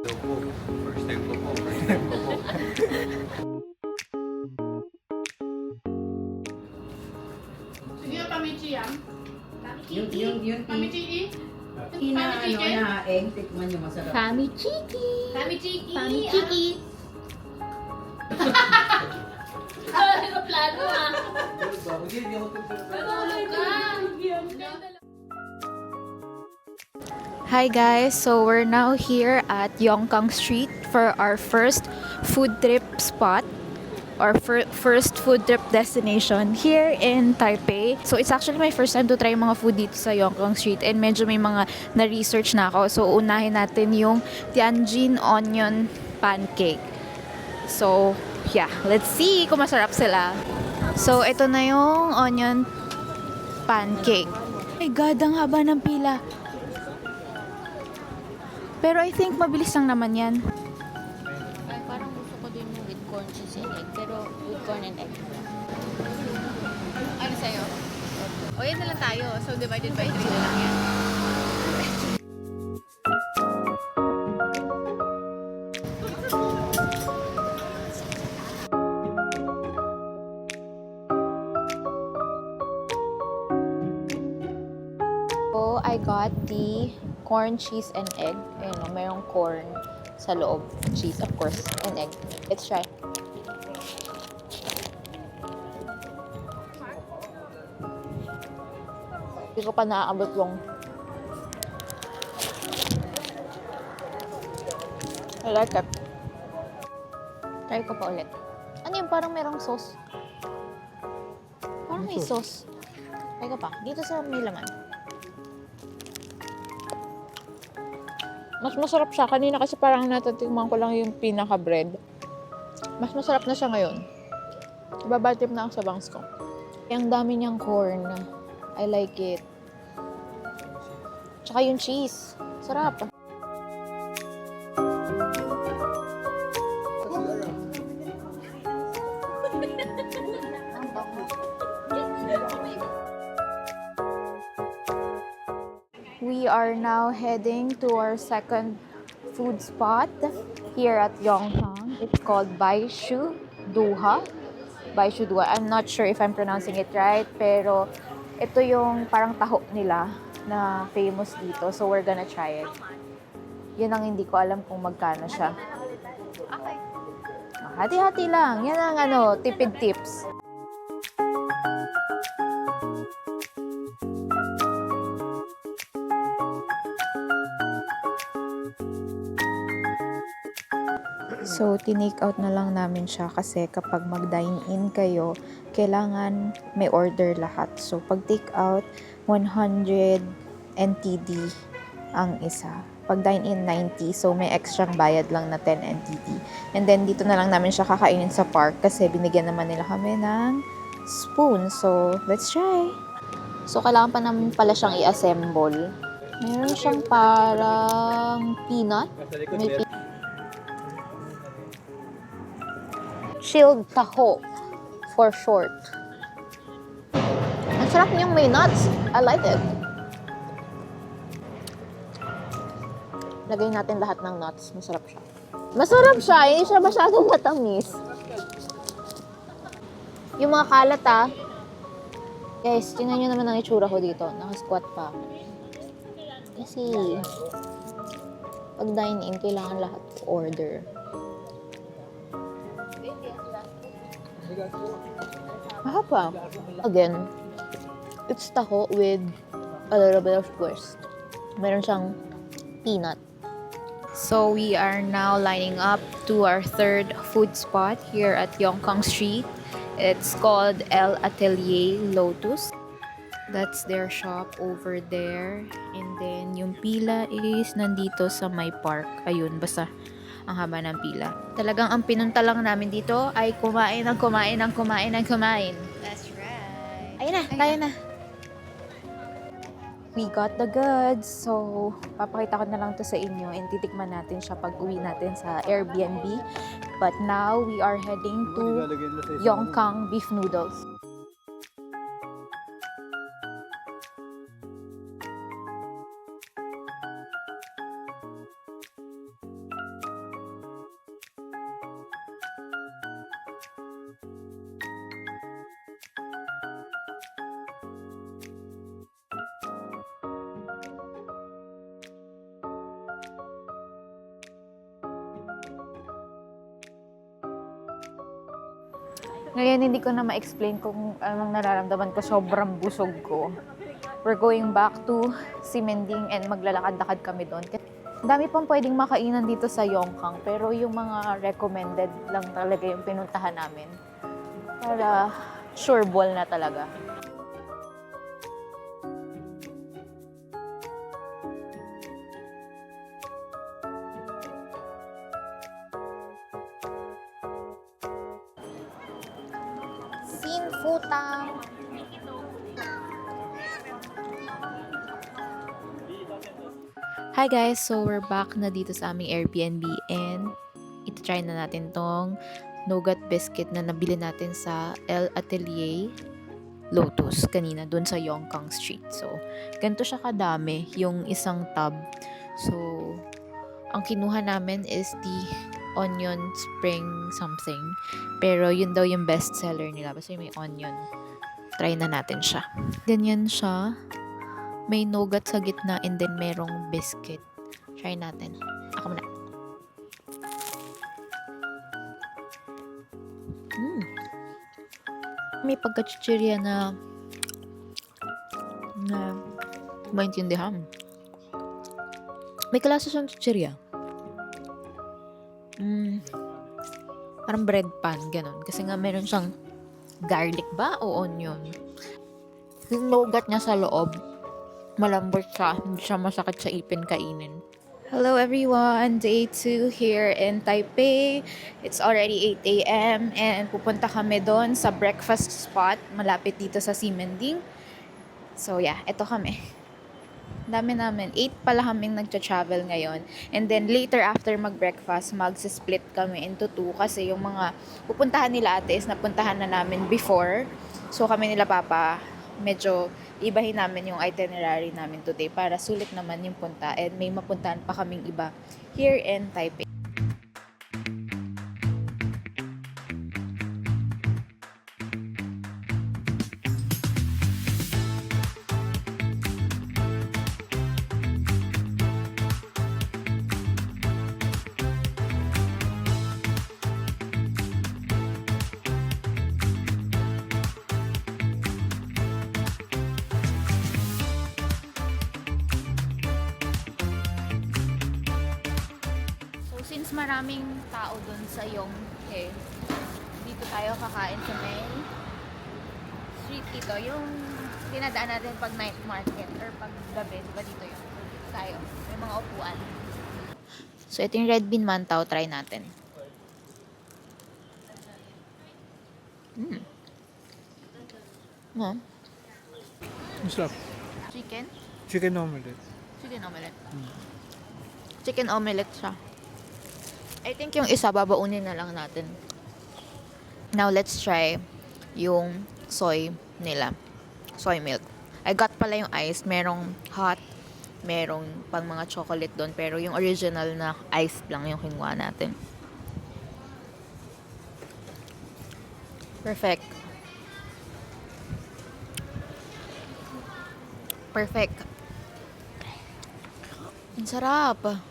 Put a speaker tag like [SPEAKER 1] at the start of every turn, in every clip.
[SPEAKER 1] First time ko po, first time ko po.
[SPEAKER 2] Sige, pamichi yan.
[SPEAKER 3] Yung
[SPEAKER 2] Pamichi i.
[SPEAKER 3] na ano na egg, tikman nyo masarap.
[SPEAKER 4] Kami chiki.
[SPEAKER 2] Kami chiki.
[SPEAKER 4] Kami chiki.
[SPEAKER 2] Ano plano ah?
[SPEAKER 4] Hi guys, so we're now here at Yongkang Street for our first food trip spot or first food trip destination here in Taipei. So it's actually my first time to try mga food dito sa Yongkang Street and medyo may mga na-research na ako. So unahin natin yung Tianjin Onion Pancake. So yeah, let's see kung masarap sila. So ito na yung onion pancake. Oh my God, ang haba ng pila. Pero I think mabilis lang naman yan.
[SPEAKER 5] Ay, parang gusto ko din yung with corn cheese and egg. Pero with corn and egg.
[SPEAKER 2] Ano sa'yo? O yan na lang tayo. So divided by 3 na lang yan.
[SPEAKER 5] So, I got the corn, cheese, and egg. Ayun o, mayroong corn sa loob. Cheese, of course, and egg. Let's try. Hindi ko pa naaabot yung I like it. Try ko pa ulit. Ano yun? Parang merong sauce. Parang may sauce. Try ko pa. Dito sa may laman. Mas masarap siya. Kanina kasi parang natatikman ko lang yung pinaka-bread. Mas masarap na siya ngayon. Ibabatip na ako sa bangs ko. Ang dami niyang corn. I like it. Tsaka yung cheese. Sarap.
[SPEAKER 4] We are now heading to our second food spot here at Yongkang. It's called Baishu Duha. Baishu Duha. I'm not sure if I'm pronouncing it right, pero ito yung parang taho nila na famous dito. So we're gonna try it. Yun ang hindi ko alam kung magkano siya. Hati-hati lang. Yan ang tipid tips. So, tinake out na lang namin siya kasi kapag mag-dine-in kayo, kailangan may order lahat. So, pag take out, 100 NTD ang isa. Pag dine-in, 90. So, may extrang bayad lang na 10 NTD. And then, dito na lang namin siya kakainin sa park kasi binigyan naman nila kami ng spoon. So, let's try.
[SPEAKER 5] So, kailangan pa namin pala siyang i-assemble. Meron siyang parang peanut. May chilled taho for short. Ang sarap niyang may nuts. I like it. Lagay natin lahat ng nuts. Masarap siya. Masarap siya. Hindi siya masyadong matamis. Yung mga kalat Guys, tingnan nyo naman ang itsura ko dito. Naka-squat pa. Kasi pag dine-in, kailangan lahat order. Mahaba. Again, it's taho with a little bit of twist. Meron siyang peanut.
[SPEAKER 4] So we are now lining up to our third food spot here at Yongkang Street. It's called El Atelier Lotus. That's their shop over there. And then yung pila is nandito sa may park. Ayun, basta ang haba ng pila. Talagang ang pinunta lang namin dito ay kumain.
[SPEAKER 2] That's right.
[SPEAKER 4] Ayun na, tayo na. We got the goods. So, papakita ko na lang to sa inyo and titikman natin siya pag uwi natin sa Airbnb. But now, we are heading to Yongkang Beef Noodles. Ngayon, hindi ko na ma-explain kung anong nararamdaman ko. Sobrang busog ko. We're going back to Ximending and maglalakad-lakad kami doon. Dami pang pwedeng makainan dito sa Yongkang, pero yung mga recommended lang talaga yung pinuntahan namin. Para sure ball na talaga. Sinfutang. Hi guys! So we're back na dito sa aming Airbnb and iti-try na natin tong nougat biscuit na nabili natin sa El Atelier Lotus kanina dun sa Yongkang Street. So ganito siya kadami yung isang tub. So ang kinuha namin is the onion spring something. Pero yun daw yung best seller nila kasi may onion. Try na natin siya. Ganyan siya. May nougat sa gitna and then merong biscuit. Try natin. Ako muna. May pagka-chichirya na maintindihan. May kalasa siyang chichirya. Parang bread pan, ganun. Kasi nga meron siyang garlic ba o onion. Yung nougat niya sa loob, malambot siya. Hindi siya masakit sa ipin kainin. Hello everyone! Day 2 here in Taipei. It's already 8 a.m. and pupunta kami doon sa breakfast spot malapit dito sa Ximending. So yeah, eto kami. Dami namin. 8 pala kaming nagtra-travel ngayon. And then later after mag-breakfast, mag-split kami into 2 kasi yung mga pupuntahan nila ate is napuntahan na namin before. So kami nila papa, medyo ibahin namin yung itinerary namin today para sulit naman yung punta and may mapuntahan pa kaming iba here in Taipei. Since maraming tao dun sa Yonghe, dito tayo kakain sa main street dito. Yung dinadaan natin pag night market or pag gabi, diba dito yun? Dito tayo. May mga upuan. So, ito yung red bean mantou. Try natin.
[SPEAKER 1] Masarap.
[SPEAKER 4] Chicken?
[SPEAKER 1] Chicken omelette.
[SPEAKER 4] Chicken omelette. Chicken omelette siya. I think yung isa, babaunin na lang natin. Now, let's try yung soy nila. Soy milk. I got pala yung ice. Merong hot. Merong pang mga chocolate doon. Pero yung original na ice lang yung kinuha natin. Perfect. Perfect. Ang sarap.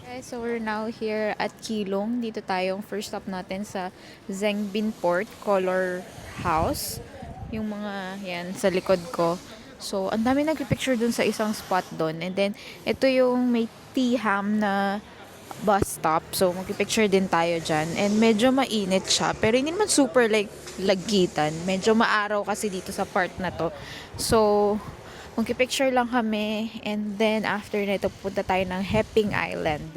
[SPEAKER 4] Okay, so we're now here at Keelung. Dito tayong first stop natin sa Zengbin Port Color House. Yung mga yan sa likod ko. So, ang dami nagpipicture dun sa isang spot dun. And then, ito yung may T-Ham na bus stop. So, magpipicture din tayo dyan. And medyo mainit siya. Pero hindi naman super like lagitan. Medyo maaraw kasi dito sa part na to. So, magpipicture lang kami and then after nito pupunta tayo ng Heping Island.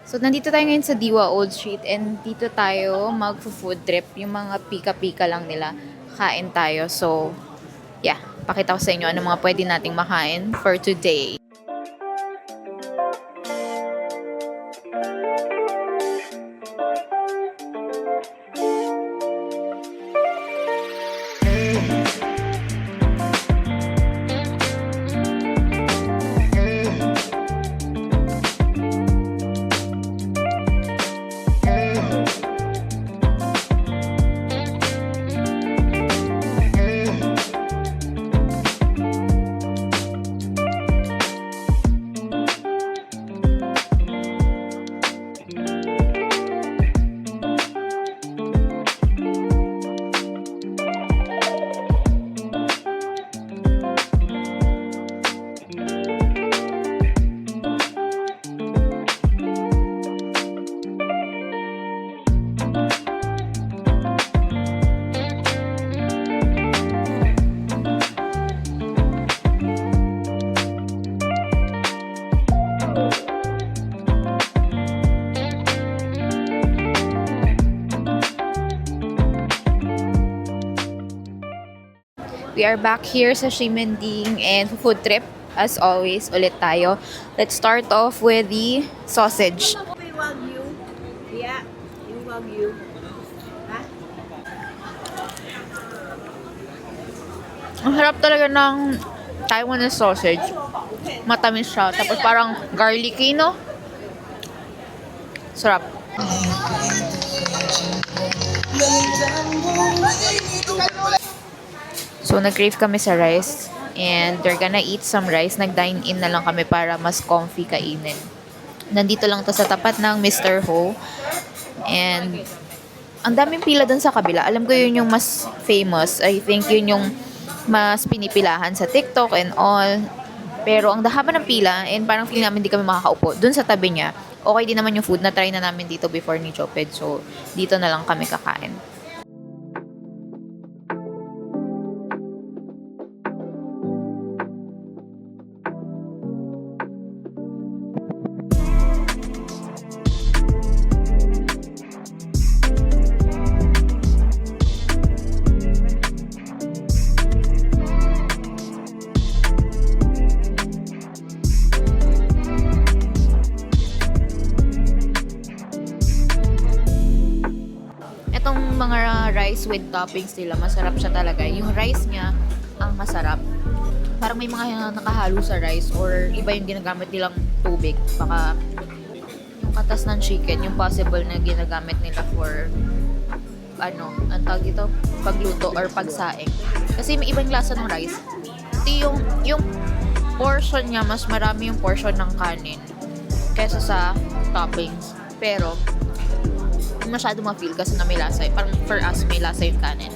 [SPEAKER 4] So, nandito tayo ngayon sa Diwa Old Street and dito tayo mag-food trip. Yung mga pika-pika lang nila. Kain tayo. So, yeah. Pakita ko sa inyo ano mga pwede nating makain for today. We are back here sa Shimending and food trip. As always, ulit tayo. Let's start off with the sausage.
[SPEAKER 3] Yung Wagyu. Yeah, yung Wagyu. Ha?
[SPEAKER 4] Ang harap talaga ng Taiwanese sausage. Matamis siya. Tapos parang garlicky, no? Sarap. So, nag-crave kami sa rice. And we're gonna eat some rice. Nag-dine-in na lang kami para mas comfy kainin. Nandito lang to sa tapat ng Mr. Ho. And ang daming pila dun sa kabila. Alam ko yun yung mas famous. I think yun yung mas pinipilahan sa TikTok and all. Pero ang haba ng pila and parang feeling namin hindi kami makakaupo. Dun sa tabi niya, okay din naman yung food. Na-try na namin dito before ni Choped. So, dito na lang kami kakain. Itong mga rice with toppings nila, masarap siya talaga. Yung rice niya, ang masarap. Parang may mga nakahalo sa rice or iba yung ginagamit nilang tubig. Baka yung katas ng chicken, yung possible na ginagamit nila for ang tawag dito? Pagluto or pagsaing. Kasi may ibang lasa ng rice. Yung portion niya, mas marami yung portion ng kanin kesa sa toppings. Pero masyado ma-feel kasi na may lasa. Parang for us, may lasa yung kanin.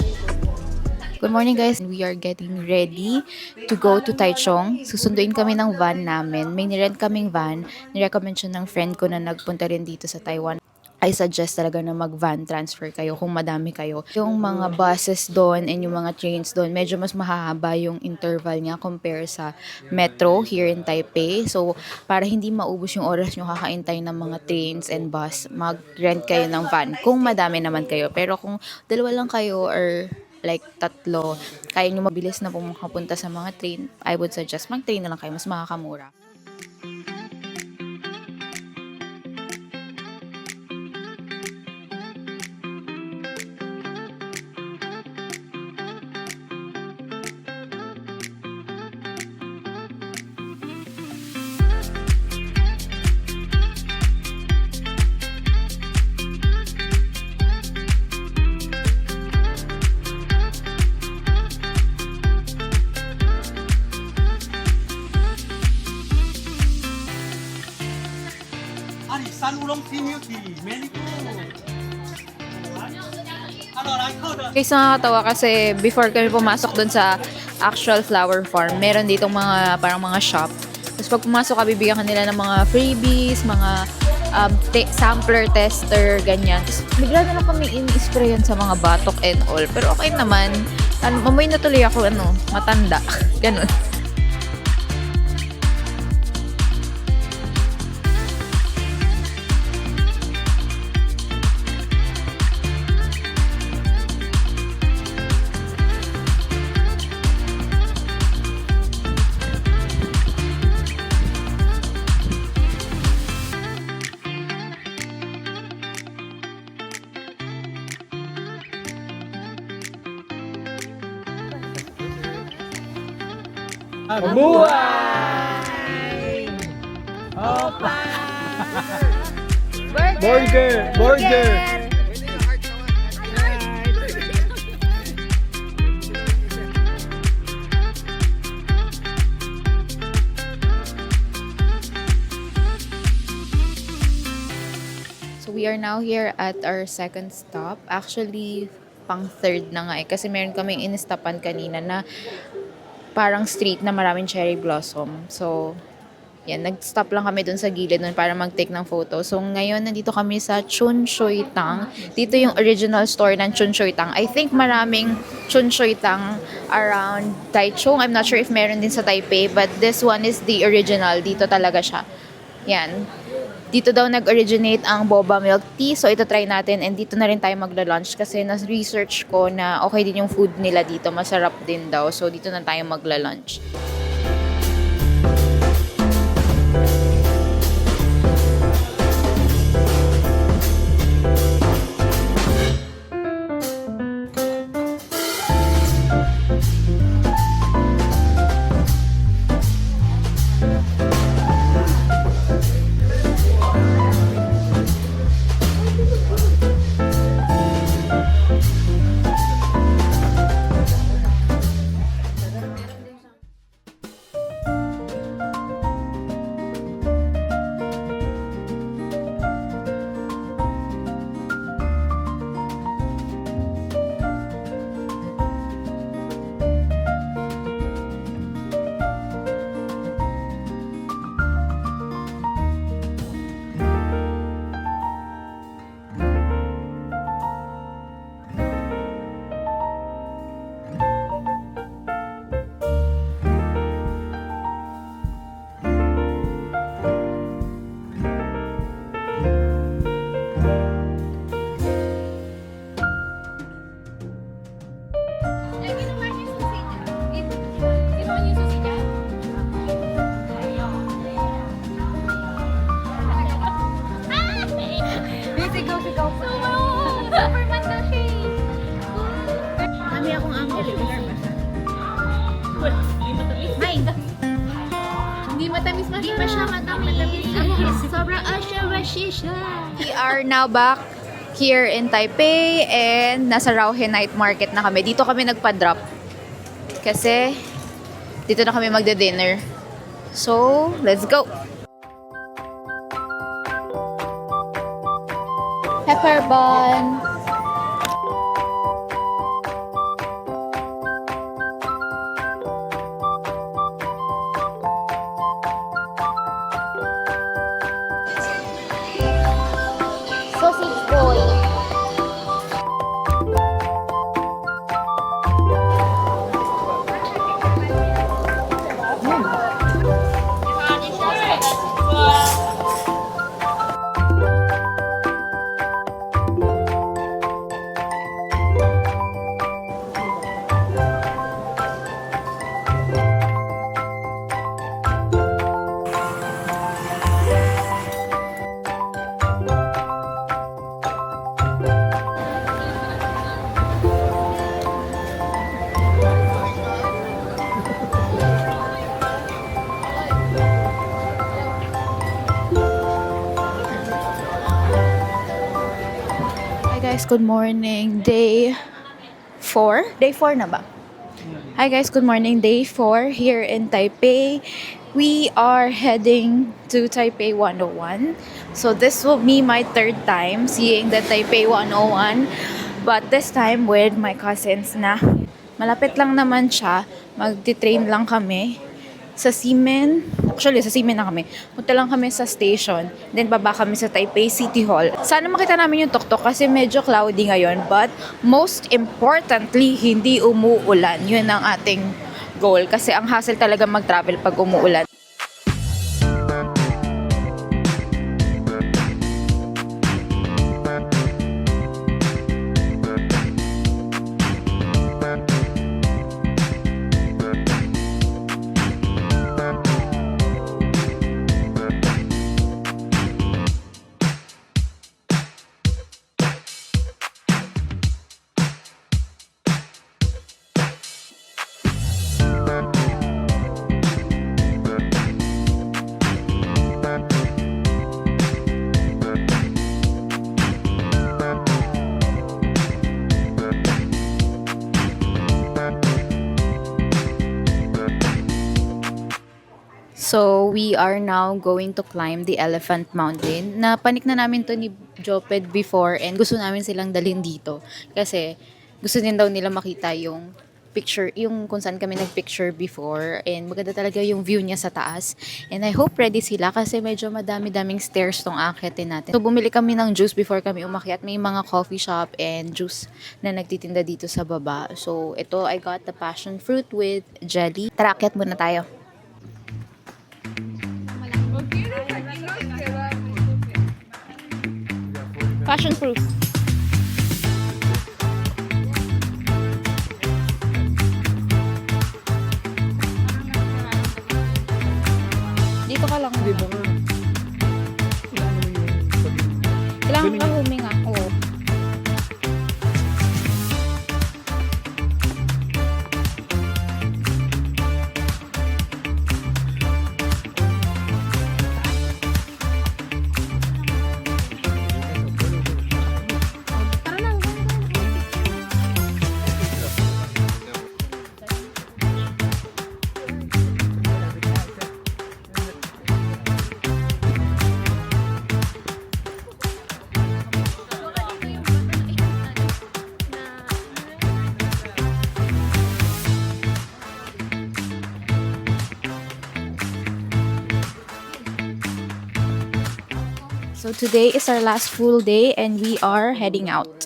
[SPEAKER 4] Good morning guys. We are getting ready to go to Taichung. Susunduin kami ng van namin. May nirent kaming van. Nirecommend siya ng friend ko na nagpunta rin dito sa Taiwan. I suggest talaga na mag-van transfer kayo kung madami kayo. Yung mga buses doon and yung mga trains doon, medyo mas mahahaba yung interval niya compare sa metro here in Taipei. So, para hindi maubos yung oras nyo kakaintay ng mga trains and bus, mag-rent kayo ng van kung madami naman kayo. Pero kung dalawa lang kayo or like tatlo, kaya nyo mabilis na pumunta sa mga train, I would suggest mag-train na lang kayo, mas makakamura. Guys, nakakatawa kasi before kami pumasok dun sa actual flower farm, meron ditong mga parang mga shop. Tapos pag pumasok ka, bibigyan ka nila ng mga freebies, mga sampler tester, ganyan. Tapos bigla na lang kami in-sprayan sa mga batok and all. Pero okay naman. Mamoy na tuloy ako, matanda. Ganun.
[SPEAKER 1] Mabuhay! Opa! Burger! Burger!
[SPEAKER 5] So we are now here at our second stop. Actually, pang third na nga eh. Kasi meron kaming inistapan kanina na parang street na maraming cherry blossom. So, yan. Nag-stop lang kami dun sa gilid nun para mag-take ng photo. So, ngayon, nandito kami sa Chun Shui Tang. Dito yung original store ng Chun Shui Tang. I think maraming Chun Shui Tang around Taichung. I'm not sure if meron din sa Taipei. But this one is the original. Dito talaga siya. Yan. Dito daw nag-originate ang boba milk tea. So, ito try natin. And dito na rin tayo magla-lunch kasi na-research ko na okay din yung food nila dito. Masarap din daw. So, dito na tayo magla-lunch. We are now back here in Taipei and nasa Rauhe Night Market na kami. Dito kami nagpa-drop kasi dito na kami magda-dinner. So, let's go! Pepper bun! Sausage boy. Guys, good morning. Day 4? Day 4 na ba? Hi guys, good morning. Day 4 here in Taipei. We are heading to Taipei 101. So this will be my third time seeing the Taipei 101. But this time with my cousins na. Malapit lang naman siya. Magti-train lang kami sa Ximen. Actually, sa Ximen na kami. Punta lang kami sa station. Then, baba kami sa Taipei City Hall. Sana makita namin yung tuktok kasi medyo cloudy ngayon. But, most importantly, hindi umuulan. Yun ang ating goal. Kasi ang hassle talaga mag-travel pag umuulan.
[SPEAKER 4] So, we are now going to climb the Elephant Mountain. Napanik na namin to ni Joped before and gusto namin silang dalhin dito. Kasi gusto din daw nila makita yung picture, yung kung saan kami nagpicture before. And maganda talaga yung view niya sa taas. And I hope ready sila kasi medyo madami-daming stairs tong aakitin natin. So, bumili kami ng juice before kami umakyat. May mga coffee shop and juice na nagtitinda dito sa baba. So, ito, I got the passion fruit with jelly. Tara, akyat muna tayo. Passion fruit. Dito ka lang.
[SPEAKER 1] Di ba nga?
[SPEAKER 4] Kailangan ka huminga. Oo. So today is our last full day and we are heading out.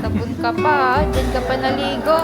[SPEAKER 4] Sabon ka pa, dyan ka pa naligo.